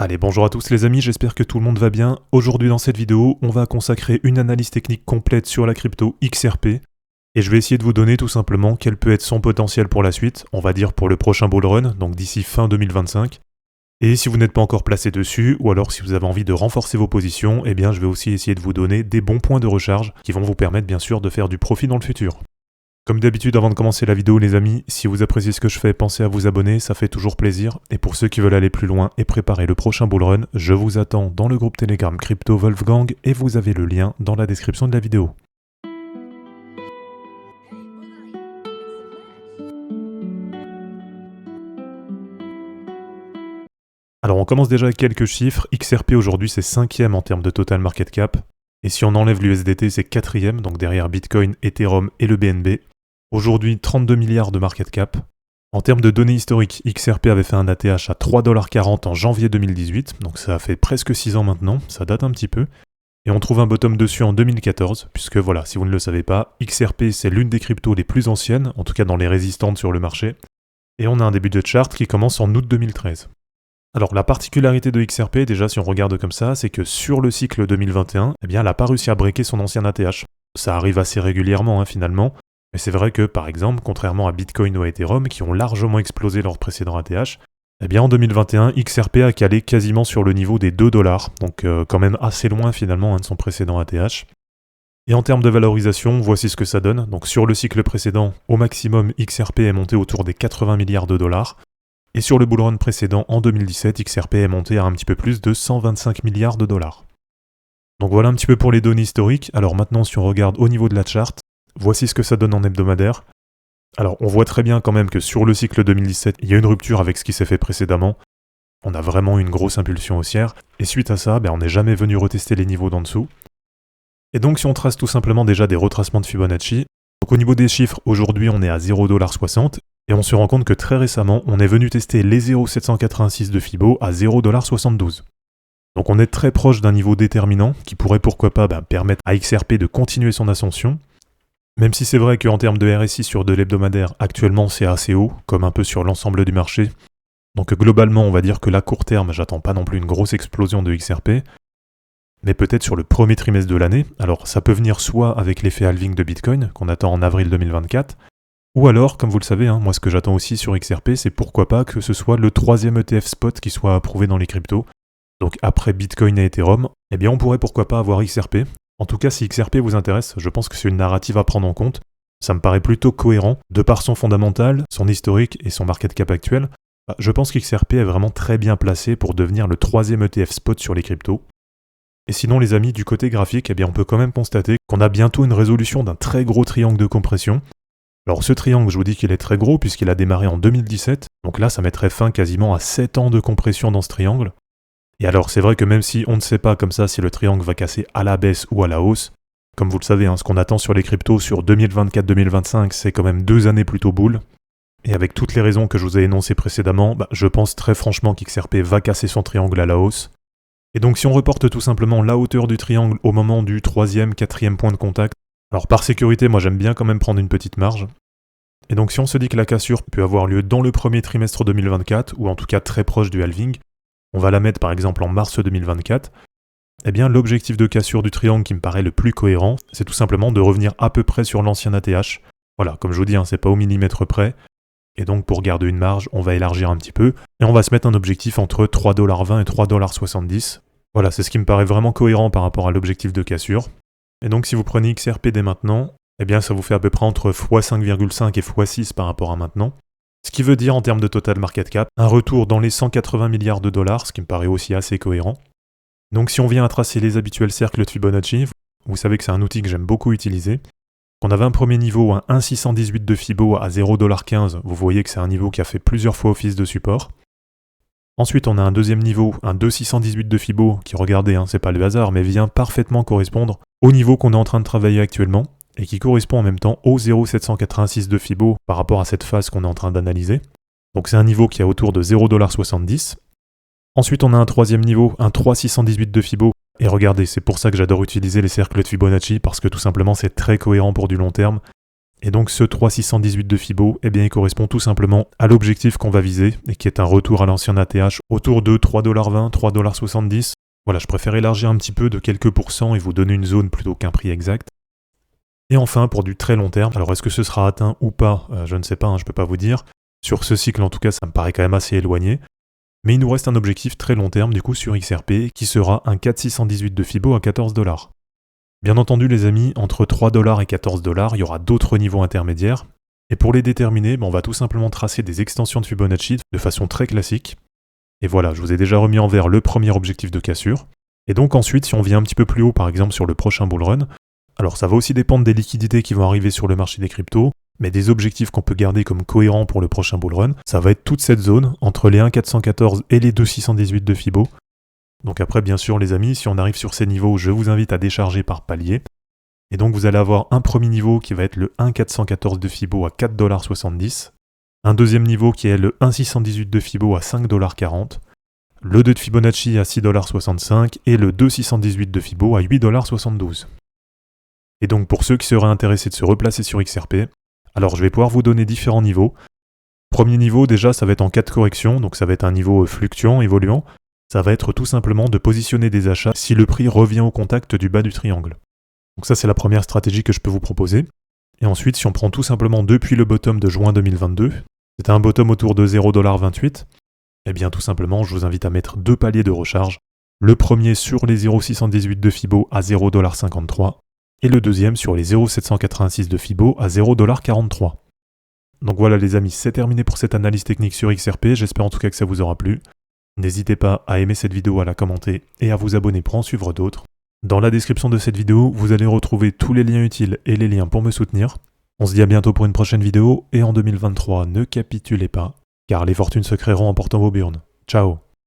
Allez, bonjour à tous les amis, j'espère que tout le monde va bien. Aujourd'hui dans cette vidéo, on va consacrer une analyse technique complète sur la crypto XRP. Et je vais essayer de vous donner tout simplement quel peut être son potentiel pour la suite, on va dire pour le prochain bull run, donc d'ici fin 2025. Et si vous n'êtes pas encore placé dessus, ou alors si vous avez envie de renforcer vos positions, eh bien je vais aussi essayer de vous donner des bons points de recharge qui vont vous permettre bien sûr de faire du profit dans le futur. Comme d'habitude, avant de commencer la vidéo les amis, si vous appréciez ce que je fais, pensez à vous abonner, ça fait toujours plaisir. Et pour ceux qui veulent aller plus loin et préparer le prochain bull run, je vous attends dans le groupe Telegram Crypto Wolfgang et vous avez le lien dans la description de la vidéo. Alors on commence déjà avec quelques chiffres. XRP aujourd'hui c'est 5e en termes de total market cap. Et si on enlève l'USDT c'est 4e, donc derrière Bitcoin, Ethereum et le BNB. Aujourd'hui 32 milliards de market cap. En termes de données historiques, XRP avait fait un ATH à 3,40$ en janvier 2018, donc ça a fait presque 6 ans maintenant, ça date un petit peu. Et on trouve un bottom dessus en 2014, puisque voilà, si vous ne le savez pas, XRP c'est l'une des cryptos les plus anciennes, en tout cas dans les résistantes sur le marché. Et on a un début de chart qui commence en août 2013. Alors la particularité de XRP, déjà si on regarde comme ça, c'est que sur le cycle 2021, eh bien elle n'a pas réussi à breaker son ancien ATH. Ça arrive assez régulièrement finalement, mais c'est vrai que par exemple, contrairement à Bitcoin ou à Ethereum qui ont largement explosé leur précédent ATH, eh bien en 2021, XRP a calé quasiment sur le niveau des 2$, donc quand même assez loin finalement de son précédent ATH. Et en termes de valorisation, voici ce que ça donne. Donc sur le cycle précédent, au maximum, XRP est monté autour des 80 milliards de dollars. Et sur le bull run précédent, en 2017, XRP est monté à un petit peu plus de 125 milliards de dollars. Donc voilà un petit peu pour les données historiques. Alors maintenant, si on regarde au niveau de la charte, voici ce que ça donne en hebdomadaire. Alors on voit très bien quand même que sur le cycle 2017, il y a une rupture avec ce qui s'est fait précédemment. On a vraiment une grosse impulsion haussière. Et suite à ça, on n'est jamais venu retester les niveaux d'en dessous. Et donc si on trace tout simplement déjà des retracements de Fibonacci, donc au niveau des chiffres, aujourd'hui on est à 0,60$. Et on se rend compte que très récemment, on est venu tester les 0,786 de Fibo à 0,72$. Donc on est très proche d'un niveau déterminant qui pourrait pourquoi pas permettre à XRP de continuer son ascension. Même si c'est vrai qu'en termes de RSI sur de l'hebdomadaire, actuellement c'est assez haut, comme un peu sur l'ensemble du marché. Donc globalement, on va dire que là court terme, j'attends pas non plus une grosse explosion de XRP. Mais peut-être sur le premier trimestre de l'année, alors ça peut venir soit avec l'effet halving de Bitcoin, qu'on attend en avril 2024, ou alors, comme vous le savez, moi ce que j'attends aussi sur XRP, c'est pourquoi pas que ce soit le 3e ETF spot qui soit approuvé dans les cryptos. Donc après Bitcoin et Ethereum, eh bien on pourrait pourquoi pas avoir XRP. En tout cas, si XRP vous intéresse, je pense que c'est une narrative à prendre en compte. Ça me paraît plutôt cohérent, de par son fondamental, son historique et son market cap actuel. Je pense qu'XRP est vraiment très bien placé pour devenir le 3e ETF spot sur les cryptos. Et sinon les amis, du côté graphique, eh bien on peut quand même constater qu'on a bientôt une résolution d'un très gros triangle de compression. Alors ce triangle, je vous dis qu'il est très gros puisqu'il a démarré en 2017, donc là ça mettrait fin quasiment à 7 ans de compression dans ce triangle. Et alors c'est vrai que même si on ne sait pas comme ça si le triangle va casser à la baisse ou à la hausse, comme vous le savez, ce qu'on attend sur les cryptos sur 2024-2025, c'est quand même 2 années plutôt bull. Et avec toutes les raisons que je vous ai énoncées précédemment, je pense très franchement qu'XRP va casser son triangle à la hausse. Et donc si on reporte tout simplement la hauteur du triangle au moment du 3e, 4e point de contact, alors par sécurité, moi j'aime bien quand même prendre une petite marge. Et donc si on se dit que la cassure peut avoir lieu dans le premier trimestre 2024, ou en tout cas très proche du halving, on va la mettre par exemple en mars 2024, eh bien l'objectif de cassure du triangle qui me paraît le plus cohérent, c'est tout simplement de revenir à peu près sur l'ancien ATH. Voilà, comme je vous dis, c'est pas au millimètre près. Et donc pour garder une marge, on va élargir un petit peu, et on va se mettre un objectif entre 3,20$ et 3,70$. Voilà, c'est ce qui me paraît vraiment cohérent par rapport à l'objectif de cassure. Et donc si vous prenez XRP dès maintenant, eh bien ça vous fait à peu près entre x5,5 et x6 par rapport à maintenant. Ce qui veut dire en termes de total market cap, un retour dans les 180 milliards de dollars, ce qui me paraît aussi assez cohérent. Donc si on vient à tracer les habituels cercles de Fibonacci, vous savez que c'est un outil que j'aime beaucoup utiliser. On avait un premier niveau, un 1,618 de Fibo à 0,15$, vous voyez que c'est un niveau qui a fait plusieurs fois office de support. Ensuite, on a un deuxième niveau, un 2,618 de Fibo, qui, regardez, c'est pas le hasard, mais vient parfaitement correspondre au niveau qu'on est en train de travailler actuellement, et qui correspond en même temps au 0,786 de Fibo par rapport à cette phase qu'on est en train d'analyser. Donc c'est un niveau qui est autour de 0,70$. Ensuite, on a un troisième niveau, un 3,618 de Fibo, et regardez, c'est pour ça que j'adore utiliser les cercles de Fibonacci, parce que tout simplement c'est très cohérent pour du long terme. Et donc ce 3,618 de Fibo, eh bien il correspond tout simplement à l'objectif qu'on va viser, et qui est un retour à l'ancien ATH autour de 3,20$, 3,70$. Voilà, je préfère élargir un petit peu de quelques pourcents et vous donner une zone plutôt qu'un prix exact. Et enfin, pour du très long terme, alors est-ce que ce sera atteint ou pas, je ne sais pas, je ne peux pas vous dire. Sur ce cycle en tout cas, ça me paraît quand même assez éloigné. Mais il nous reste un objectif très long terme du coup sur XRP, qui sera un 4,618 de Fibo à 14$. Bien entendu les amis, entre 3$ et 14$, il y aura d'autres niveaux intermédiaires. Et pour les déterminer, on va tout simplement tracer des extensions de Fibonacci de façon très classique. Et voilà, je vous ai déjà remis en vert le premier objectif de cassure. Et donc ensuite, si on vient un petit peu plus haut, par exemple sur le prochain bull run, alors ça va aussi dépendre des liquidités qui vont arriver sur le marché des cryptos, mais des objectifs qu'on peut garder comme cohérents pour le prochain bull run, ça va être toute cette zone entre les 1,414 et les 2,618 de Fibo. Donc après, bien sûr, les amis, si on arrive sur ces niveaux, je vous invite à décharger par palier. Et donc vous allez avoir un premier niveau qui va être le 1,414 de Fibo à 4,70$. Un deuxième niveau qui est le 1,618 de Fibo à 5,40$. Le 2 de Fibonacci à 6,65$ et le 2,618 de Fibo à 8,72$. Et donc pour ceux qui seraient intéressés de se replacer sur XRP, alors je vais pouvoir vous donner différents niveaux. Premier niveau, déjà, ça va être en cas de correction, donc ça va être un niveau fluctuant, évoluant. Ça va être tout simplement de positionner des achats si le prix revient au contact du bas du triangle. Donc ça, c'est la première stratégie que je peux vous proposer. Et ensuite, si on prend tout simplement depuis le bottom de juin 2022, c'était un bottom autour de 0,28$, eh bien tout simplement, je vous invite à mettre deux paliers de recharge. Le premier sur les 0,618 de Fibo à 0,53$, et le deuxième sur les 0,786 de Fibo à 0,43$. Donc voilà les amis, c'est terminé pour cette analyse technique sur XRP, j'espère en tout cas que ça vous aura plu. N'hésitez pas à aimer cette vidéo, à la commenter et à vous abonner pour en suivre d'autres. Dans la description de cette vidéo, vous allez retrouver tous les liens utiles et les liens pour me soutenir. On se dit à bientôt pour une prochaine vidéo, et en 2023, ne capitulez pas, car les fortunes se créeront en portant vos burnes. Ciao!